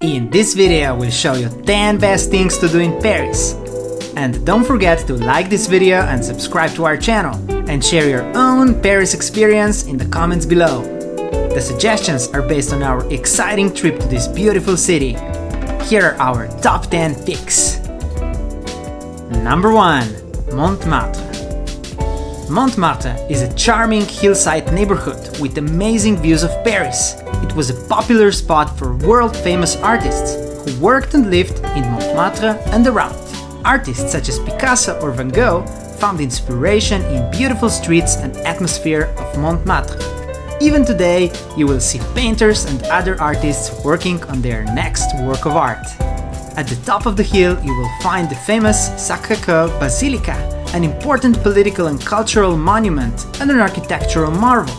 In this video, we'll show you 10 best things to do in Paris. And don't forget to like this video and subscribe to our channel, and share your own Paris experience in the comments below. The suggestions are based on our exciting trip to this beautiful city. Here are our top 10 picks. Number 1. Montmartre. Montmartre is a charming hillside neighborhood with amazing views of Paris. It was a popular spot for world-famous artists who worked and lived in Montmartre and around. Artists such as Picasso or Van Gogh found inspiration in beautiful streets and atmosphere of Montmartre. Even today, you will see painters and other artists working on their next work of art. At the top of the hill, you will find the famous Sacré-Cœur Basilica, an important political and cultural monument and an architectural marvel.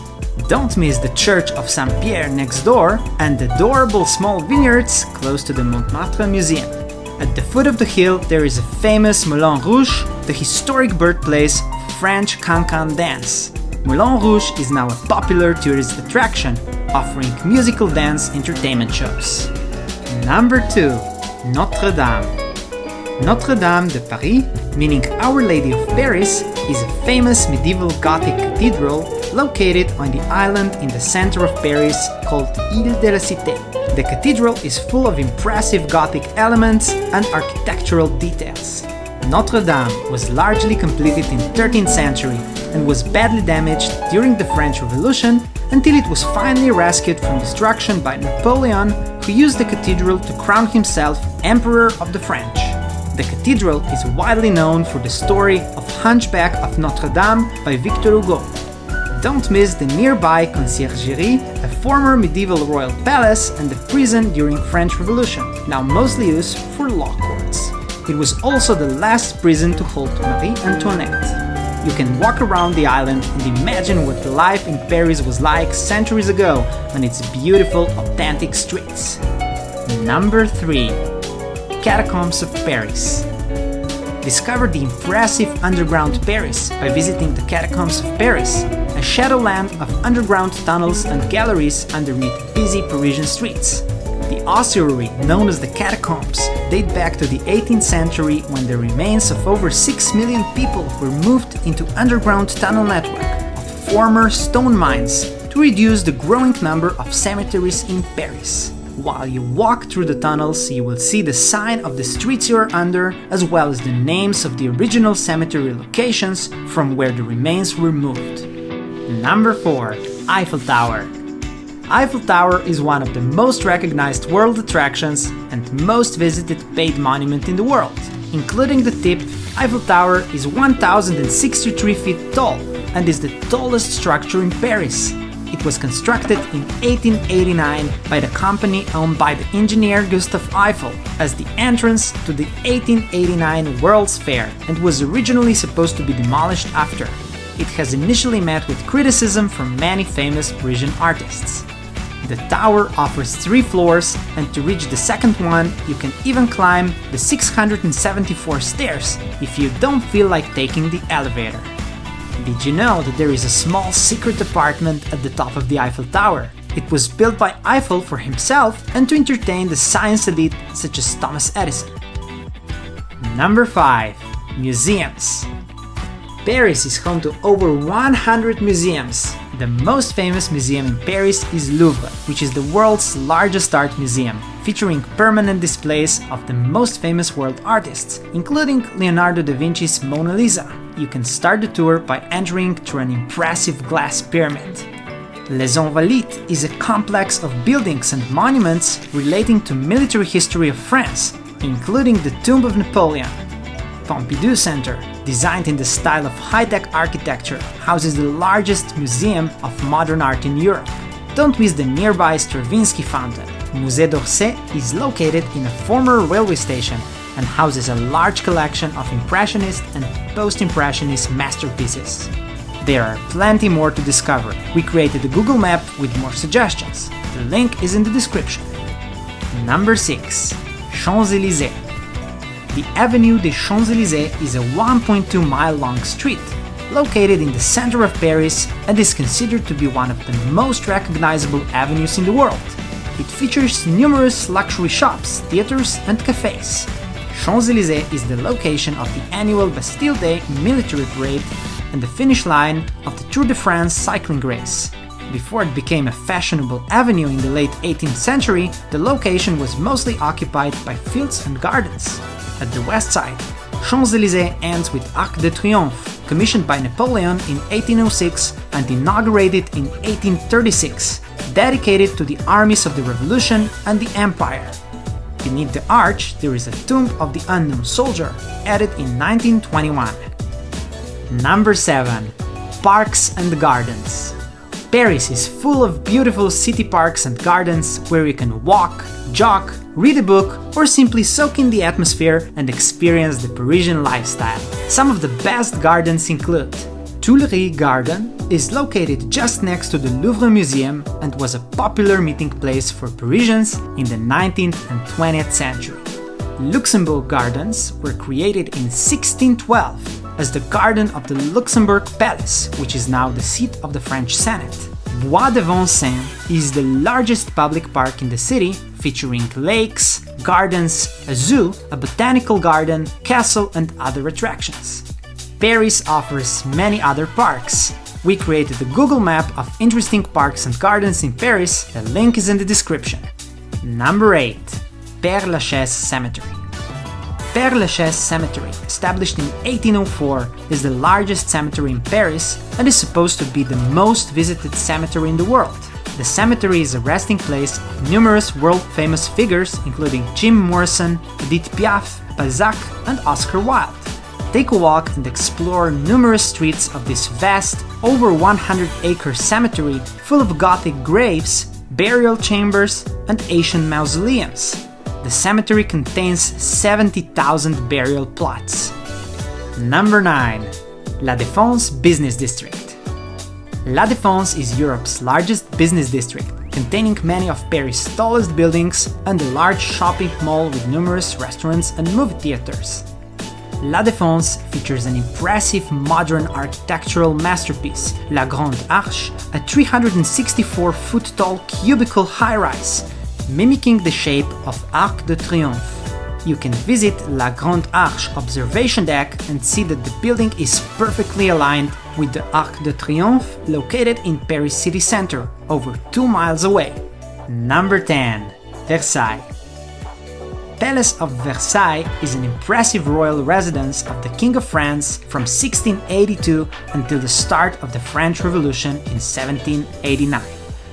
Don't miss the Church of Saint-Pierre next door and the adorable small vineyards close to the Montmartre Museum. At the foot of the hill, there is a famous Moulin Rouge, the historic birthplace of French cancan dance. Moulin Rouge is now a popular tourist attraction, offering musical dance entertainment shows. Number 2. Notre Dame. Notre Dame de Paris, meaning Our Lady of Paris, is a famous medieval Gothic cathedral located on the island in the center of Paris called Île de la Cité. The cathedral is full of impressive Gothic elements and architectural details. Notre Dame was largely completed in 13th century and was badly damaged during the French Revolution until it was finally rescued from destruction by Napoleon, who used the cathedral to crown himself Emperor of the French. The cathedral is widely known for the story of Hunchback of Notre Dame by Victor Hugo. Don't miss the nearby Conciergerie, a former medieval royal palace and a prison during French Revolution, now mostly used for law courts. It was also the last prison to hold Marie Antoinette. You can walk around the island and imagine what life in Paris was like centuries ago on its beautiful, authentic streets. Number 3. Catacombs of Paris. Discover the impressive underground Paris by visiting the Catacombs of Paris, a shadowland of underground tunnels and galleries underneath busy Parisian streets. The ossuary, known as the Catacombs, date back to the 18th century when the remains of over 6 million people were moved into underground tunnel network of former stone mines to reduce the growing number of cemeteries in Paris. While you walk through the tunnels, you will see the sign of the streets you are under, as well as the names of the original cemetery locations from where the remains were moved. Number 4. Eiffel Tower. Eiffel Tower is one of the most recognized world attractions and most visited paid monument in the world. Including the tip, Eiffel Tower is 1,063 feet tall and is the tallest structure in Paris. It was constructed in 1889 by the company owned by the engineer Gustave Eiffel as the entrance to the 1889 World's Fair and was originally supposed to be demolished after. It has initially met with criticism from many famous Parisian artists. The tower offers 3 floors, and to reach the second one, you can even climb the 674 stairs if you don't feel like taking the elevator. Did you know that there is a small secret apartment at the top of the Eiffel Tower? It was built by Eiffel for himself and to entertain the science elite such as Thomas Edison. Number 5. Museums. Paris is home to over 100 museums. The most famous museum in Paris is Louvre, which is the world's largest art museum, featuring permanent displays of the most famous world artists, including Leonardo da Vinci's Mona Lisa. You can start the tour by entering through an impressive glass pyramid. Les Invalides is a complex of buildings and monuments relating to military history of France, including the Tomb of Napoleon. Pompidou Center, designed in the style of high-tech architecture, houses the largest museum of modern art in Europe. Don't miss the nearby Stravinsky Fountain. Musée d'Orsay is located in a former railway station and houses a large collection of Impressionist and Post-Impressionist masterpieces. There are plenty more to discover. We created a Google map with more suggestions. The link is in the description. Number 6. Champs-Élysées. The Avenue des Champs-Élysées is a 1.2-mile-long street located in the center of Paris and is considered to be one of the most recognizable avenues in the world. It features numerous luxury shops, theaters, and cafes. Champs-Élysées is the location of the annual Bastille Day military parade and the finish line of the Tour de France cycling race. Before it became a fashionable avenue in the late 18th century, the location was mostly occupied by fields and gardens. At the west side, Champs-Élysées ends with Arc de Triomphe, commissioned by Napoleon in 1806 and inaugurated in 1836, dedicated to the armies of the Revolution and the Empire. Beneath the arch, there is a tomb of the unknown soldier, added in 1921. Number 7. Parks and Gardens. Paris is full of beautiful city parks and gardens where you can walk, jog, read a book, or simply soak in the atmosphere and experience the Parisian lifestyle. Some of the best gardens include Tuileries Garden is located just next to the Louvre Museum and was a popular meeting place for Parisians in the 19th and 20th century. Luxembourg Gardens were created in 1612 as the garden of the Luxembourg Palace, which is now the seat of the French Senate. Bois de Vincennes is the largest public park in the city, featuring lakes, gardens, a zoo, a botanical garden, castle, and other attractions. Paris offers many other parks. We created a Google map of interesting parks and gardens in Paris, the link is in the description. Number 8. Père Lachaise Cemetery. Père Lachaise Cemetery, established in 1804, is the largest cemetery in Paris and is supposed to be the most visited cemetery in the world. The cemetery is a resting place of numerous world-famous figures including Jim Morrison, Edith Piaf, Balzac, and Oscar Wilde. Take a walk and explore numerous streets of this vast, over 100-acre cemetery full of Gothic graves, burial chambers, and ancient mausoleums. The cemetery contains 70,000 burial plots. Number 9. La Défense Business District. La Défense is Europe's largest business district, containing many of Paris' tallest buildings and a large shopping mall with numerous restaurants and movie theaters. La Défense features an impressive modern architectural masterpiece, La Grande Arche, a 364-foot tall cubicle high-rise, mimicking the shape of Arc de Triomphe. You can visit La Grande Arche observation deck and see that the building is perfectly aligned with the Arc de Triomphe located in Paris city center, over 2 miles away. Number 10. Versailles. Palace of Versailles is an impressive royal residence of the King of France from 1682 until the start of the French Revolution in 1789.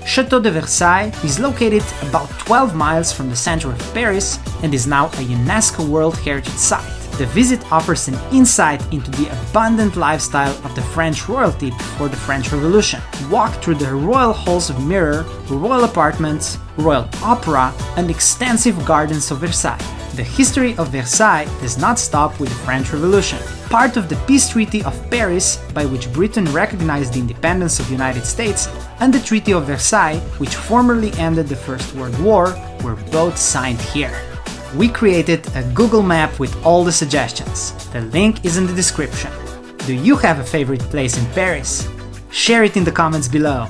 Château de Versailles is located about 12 miles from the center of Paris and is now a UNESCO World Heritage Site. The visit offers an insight into the abundant lifestyle of the French royalty before the French Revolution. Walk through the royal halls of mirror, royal apartments, royal opera, and extensive gardens of Versailles. The history of Versailles does not stop with the French Revolution. Part of the Peace Treaty of Paris, by which Britain recognized the independence of the United States, and the Treaty of Versailles, which formerly ended the First World War, were both signed here. We created a Google map with all the suggestions. The link is in the description. Do you have a favorite place in Paris? Share it in the comments below.